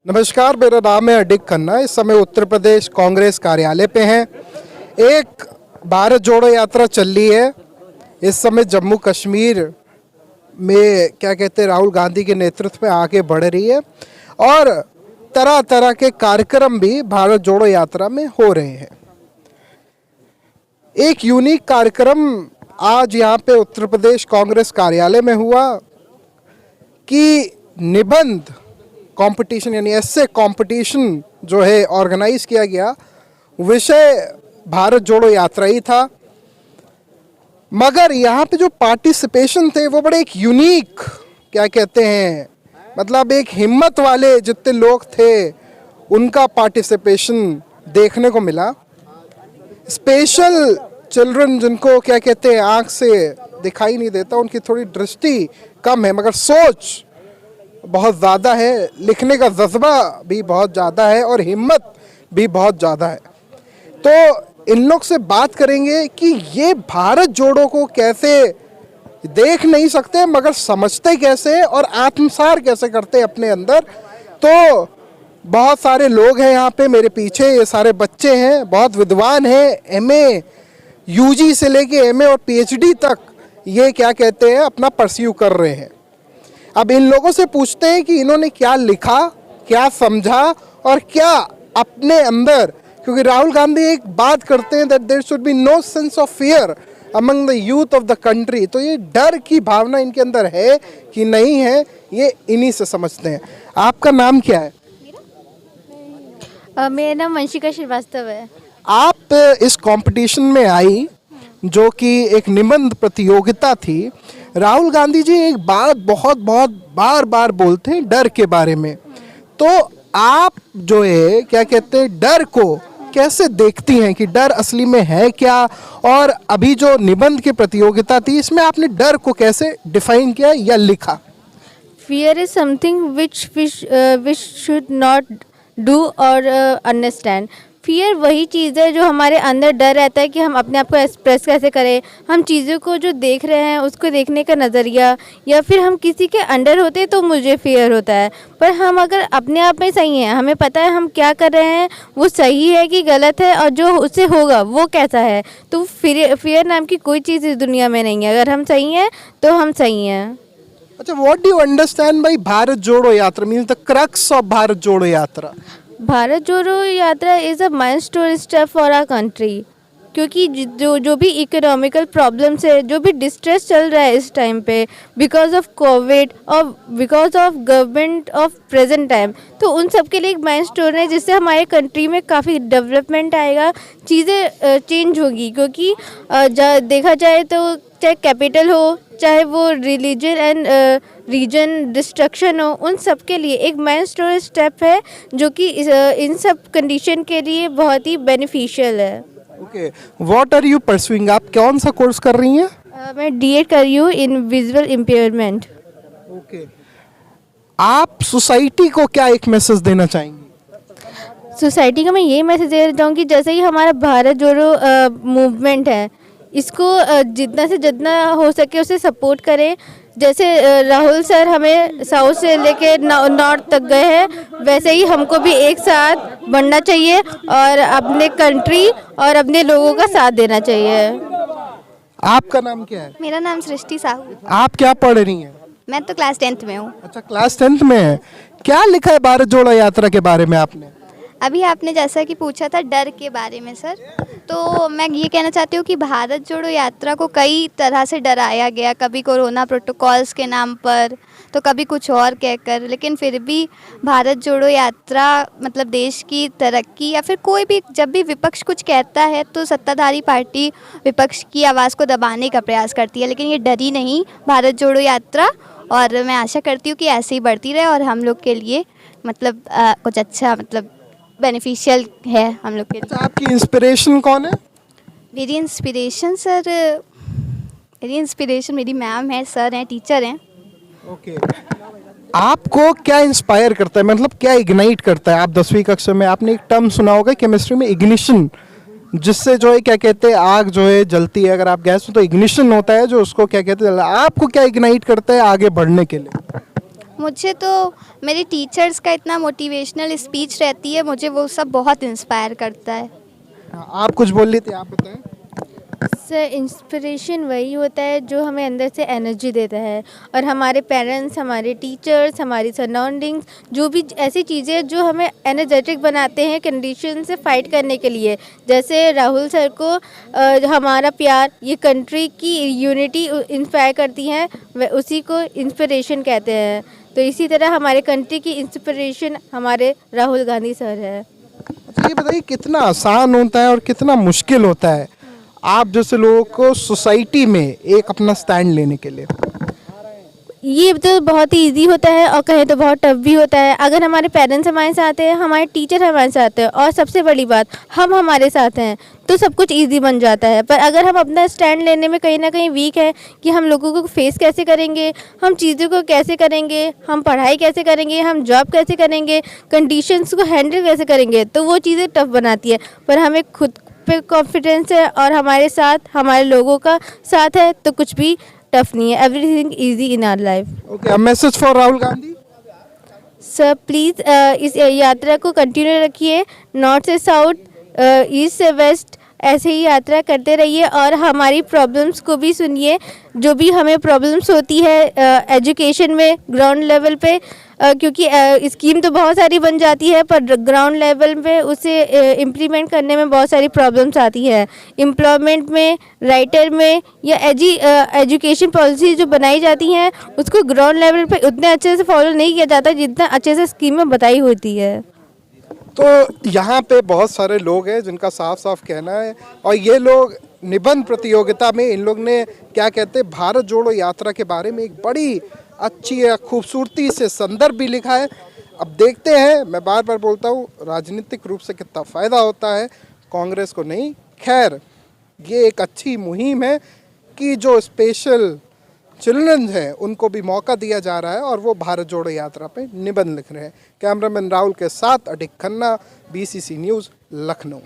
नमस्कार, मेरा नाम है अडिक खन्ना। इस समय उत्तर प्रदेश कांग्रेस कार्यालय पे हैं। एक भारत जोड़ो यात्रा चल रही है। इस समय जम्मू कश्मीर में क्या कहते हैं, राहुल गांधी के नेतृत्व में आगे बढ़ रही है और तरह तरह के कार्यक्रम भी भारत जोड़ो यात्रा में हो रहे हैं। एक यूनिक कार्यक्रम आज यहाँ पे उत्तर प्रदेश कांग्रेस कार्यालय में हुआ कि निबंध कंपटीशन यानी ऐसे कंपटीशन जो है ऑर्गेनाइज किया गया। विषय भारत जोड़ो यात्रा ही था, मगर यहाँ पे जो पार्टिसिपेशन थे वो बड़े एक यूनिक क्या कहते हैं, मतलब एक हिम्मत वाले जितने लोग थे उनका पार्टिसिपेशन देखने को मिला। स्पेशल चिल्ड्रन जिनको क्या कहते हैं आँख से दिखाई नहीं देता, उनकी थोड़ी दृष्टि कम है मगर सोच बहुत ज़्यादा है, लिखने का जज्बा भी बहुत ज़्यादा है और हिम्मत भी बहुत ज़्यादा है। तो इन लोग से बात करेंगे कि ये भारत जोड़ो को कैसे देख नहीं सकते मगर समझते कैसे और आत्मसात कैसे करते अपने अंदर। तो बहुत सारे लोग हैं यहाँ पे मेरे पीछे, ये सारे बच्चे हैं, बहुत विद्वान हैं, एमए यूजी से लेके एमए और पीएचडी तक ये क्या कहते हैं अपना परस्यू कर रहे हैं। अब इन लोगों से पूछते हैं कि इन्होंने क्या लिखा, क्या समझा और क्या अपने अंदर, क्योंकि राहुल गांधी एक बात करते हैं that there should be no sense of fear among the youth of the country. तो ये डर की भावना इनके अंदर है कि नहीं है, ये इन्हीं से समझते हैं। आपका नाम क्या है? मेरा नाम वंशिका श्रीवास्तव है। आप इस कंपटीशन में आई जो कि एक निबंध प्रतियोगिता थी। राहुल गांधी जी एक बात बहुत बार बार बोलते हैं डर के बारे में। तो आप जो है क्या कहते हैं डर को कैसे देखती हैं कि डर असली में है क्या, और अभी जो निबंध की प्रतियोगिता थी इसमें आपने डर को कैसे डिफाइन किया या लिखा? Fear is something which should not do or understand. Fear वही चीज़ है जो हमारे अंदर डर रहता है कि हम अपने आप को एक्सप्रेस कैसे करें, हम चीज़ों को जो देख रहे हैं उसको देखने का नज़रिया, या फिर हम किसी के अंडर होते तो मुझे फियर होता है। पर हम अगर अपने आप में सही हैं, हमें पता है हम क्या कर रहे हैं वो सही है कि गलत है और जो उससे होगा वो कैसा है, तो फियर नाम की कोई चीज़ इस दुनिया में नहीं है। अगर हम सही हैं तो हम सही हैं। अच्छा, what do you understand by Bharat Jodo Yatra, means the crux of Bharat Jodo Yatra? Bharat Jodo Yatra is a milestone step for our country, क्योंकि जो भी इकोनॉमिकल प्रॉब्लम्स है, जो भी डिस्ट्रेस चल रहा है इस टाइम पे बिकॉज ऑफ कोविड और because of government of present time, तो उन सब के लिए एक माइलस्टोन है जिससे हमारे कंट्री में काफ़ी डेवलपमेंट आएगा, चीज़ें चेंज होगी। क्योंकि देखा जाए तो चाहे कैपिटल हो, चाहे वो रिलीजन एंड रीजन डिस्ट्रक्शन हो, उन सब के लिए एक माइलस्टोन स्टेप है जो कि इन सब कंडीशन के लिए बहुत ही बेनिफिशियल है। Okay, what are you pursuing? आप कौन सा कोर्स कर रही हैं? मैं डीएड कर रही हूँ इन विजुअल इम्पेयरमेंट। ओके, आप सोसाइटी को क्या एक मैसेज देना चाहेंगी? सोसाइटी को मैं ये मैसेज देना चाहूँगी, जैसे कि हमारा भारत जोड़ो मूवमेंट है, इसको जितना से जितना हो सके उसे सपोर्ट करें। जैसे राहुल सर हमें साउथ से लेके नॉर्थ तक गए हैं, वैसे ही हमको भी एक साथ बढ़ना चाहिए और अपने कंट्री और अपने लोगों का साथ देना चाहिए। आपका नाम क्या है? मेरा नाम सृष्टि साहू। आप क्या पढ़ रही हैं? मैं तो क्लास 10th में हूँ। अच्छा, क्लास 10th में है। क्या लिखा है भारत जोड़ो यात्रा के बारे में आपने? अभी आपने जैसा कि पूछा था डर के बारे में सर, तो मैं ये कहना चाहती हूँ कि भारत जोड़ो यात्रा को कई तरह से डराया गया, कभी कोरोना प्रोटोकॉल्स के नाम पर, तो कभी कुछ और कहकर, लेकिन फिर भी भारत जोड़ो यात्रा मतलब देश की तरक्की, या फिर कोई भी जब भी विपक्ष कुछ कहता है तो सत्ताधारी पार्टी विपक्ष की आवाज़ को दबाने का प्रयास करती है, लेकिन ये डरी नहीं भारत जोड़ो यात्रा। और मैं आशा करती हूँ कि ऐसे ही बढ़ती रहे और हम लोग के लिए मतलब कुछ अच्छा मतलब बेनिफिशियल है हम लोग के लिए। अच्छा, आपकी इंस्पिरेशन कौन है? मेरी इंस्पिरेशन सर, मेरी इंस्पिरेशन मेरी मैम है, सर हैं, टीचर हैं। ओके, आपको क्या इंस्पायर करता है, मतलब क्या इग्नाइट करता है? आप 10वीं कक्षा में आपने एक टर्म सुना होगा केमिस्ट्री में, इग्निशन, जिससे जो है क्या कहते हैं आग जो है जलती है, अगर आप गैस में तो इग्निशन होता है जो उसको क्या कहते हैं, आपको क्या इग्नाइट करता है आगे बढ़ने के लिए? मुझे तो मेरी टीचर्स का इतना मोटिवेशनल स्पीच रहती है, मुझे वो सब बहुत इंस्पायर करता है। आप कुछ बोल रही थी, आप बताएं। सर इंस्पिरेशन वही होता है जो हमें अंदर से एनर्जी देता है, और हमारे पेरेंट्स, हमारे टीचर्स, हमारी सराउंडिंग्स, जो भी ऐसी चीज़ें जो हमें एनर्जेटिक बनाते हैं कंडीशन से फाइट करने के लिए। जैसे राहुल सर को हमारा प्यार, ये कंट्री की यूनिटी इंस्पायर करती हैं, उसी को इंस्पिरेशन कहते हैं। तो इसी तरह हमारे कंट्री की इंस्पिरेशन हमारे राहुल गांधी सर है। अच्छा, ये बताइए कितना आसान होता है और कितना मुश्किल होता है आप जैसे लोगों को सोसाइटी में एक अपना स्टैंड लेने के लिए? ये तो बहुत ही इजी होता है और कहें तो बहुत टफ भी होता है। अगर हमारे पेरेंट्स हमारे साथ हैं, हमारे टीचर हमारे साथ हैं, और सबसे बड़ी बात हम हमारे साथ हैं, तो सब कुछ इजी बन जाता है। पर अगर हम अपना स्टैंड लेने में कहीं ना कहीं वीक है कि हम लोगों को फेस कैसे करेंगे, हम चीज़ों को कैसे करेंगे, हम पढ़ाई कैसे करेंगे, हम जॉब कैसे करेंगे, कंडीशंस को हैंडल कैसे करेंगे, तो वो चीज़ें टफ बनाती है। पर हमें खुद पे कॉन्फिडेंस है और हमारे साथ हमारे लोगों का साथ है, तो कुछ भी टफ नहीं है। Everything easy in our life. Okay, a message for Rahul Gandhi. Sir please इस यात्रा को कंटिन्यू रखिए, नॉर्थ से साउथ, ईस्ट से वेस्ट, ऐसे ही यात्रा करते रहिए और हमारी प्रॉब्लम्स को भी सुनिए। जो भी हमें प्रॉब्लम्स होती है एजुकेशन में ग्राउंड लेवल पे, क्योंकि स्कीम तो बहुत सारी बन जाती है, पर ग्राउंड लेवल पे उसे इम्प्लीमेंट करने में बहुत सारी प्रॉब्लम्स आती है। एम्प्लॉयमेंट में, राइटर में, या एजुकेशन पॉलिसी जो बनाई जाती हैं उसको ग्राउंड लेवल पे उतने अच्छे से फॉलो नहीं किया जाता जितना अच्छे से स्कीम में बताई होती है। तो यहाँ पे बहुत सारे लोग हैं जिनका साफ साफ कहना है, और ये लोग निबंध प्रतियोगिता में इन लोग ने क्या कहते हैं भारत जोड़ो यात्रा के बारे में एक बड़ी अच्छी खूबसूरती से संदर्भ भी लिखा है। अब देखते हैं, मैं बार बार बोलता हूँ राजनीतिक रूप से कितना फ़ायदा होता है, कांग्रेस को नहीं। खैर, ये एक अच्छी मुहिम है कि जो स्पेशल चिल्ड्रन हैं उनको भी मौका दिया जा रहा है और वो भारत जोड़ो यात्रा पे निबंध लिख रहे हैं। कैमरामैन राहुल के साथ अडिक खन्ना, BCC न्यूज़, लखनऊ।